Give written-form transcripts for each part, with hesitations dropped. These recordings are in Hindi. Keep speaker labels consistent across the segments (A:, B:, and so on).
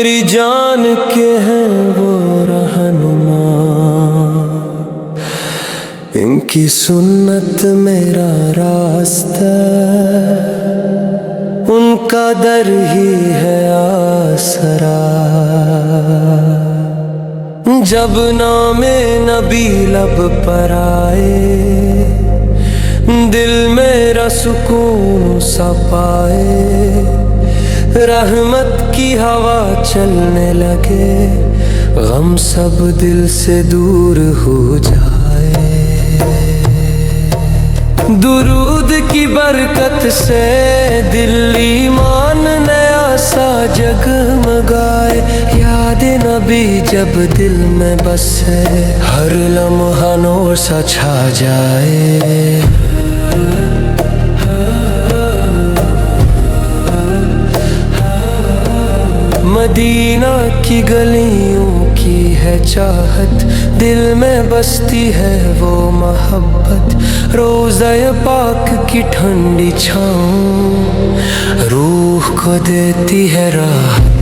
A: मेरी जान के हैं वो रहनुमा, इनकी सुन्नत मेरा रास्ता, उनका दर ही है आसरा। जब नामे नबी लब पर आए, दिल मेरा सुकून सा पाए। रहमत की हवा चलने लगे, गम सब दिल से दूर हो जाए। दुरूद की बरकत से दिल ईमान नया सा जगमगाए। याद नबी जब दिल में बसे, हर लम्हा नूर सा छा जाए। मदीना की गलियों की है चाहत, दिल में बसती है वो मोहब्बत। रोज़ा पाक की ठंडी छाँव रूह को देती है राहत।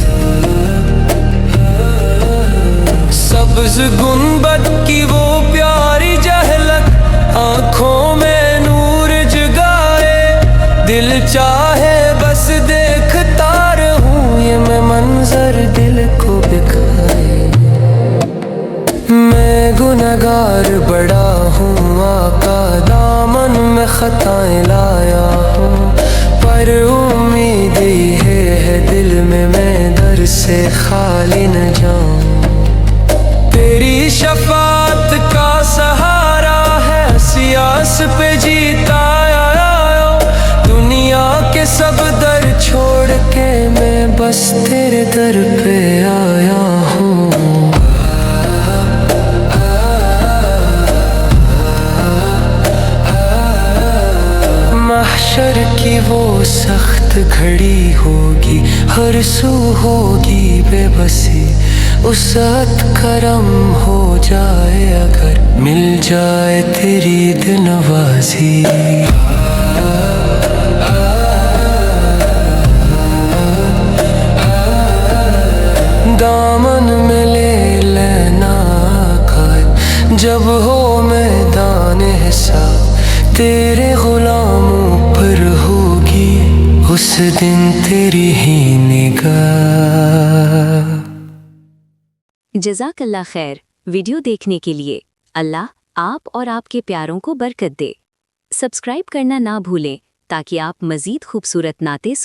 A: सब्ज़ गुंबद की वो प्यारी झलक, आँखों में नूर जगाए। दिल चाहे बस देखता रहूं, ये मैं मंजर दिल को दिखाए। मैं गुनहगार बड़ा हूँ, आका दामन में खताएं लाया हूँ। पर उम्मीद है दिल में, मैं दर से खाली न जाऊं। तेरी शफात का सहारा है, सियास पे जीता आया। दुनिया के सब दर छोड़ के मैं बस तेरे दर पे आया हूँ। महशर की वो सख्त घड़ी होगी, हर सू होगी बेबसी। उसत करम हो जाए अगर मिल जाए तेरी दिलनवाज़ी। दामन में ले लेना कायद, जब हो मैदान हिसाब। तेरे गुलामों पर होगी उस दिन तेरी ही निगाह।
B: जज़ाकल्लाह खैर। वीडियो देखने के लिए अल्लाह आप और आपके प्यारों को बरकत दे। सब्सक्राइब करना ना भूलें ताकि आप मज़ीद खूबसूरत नाते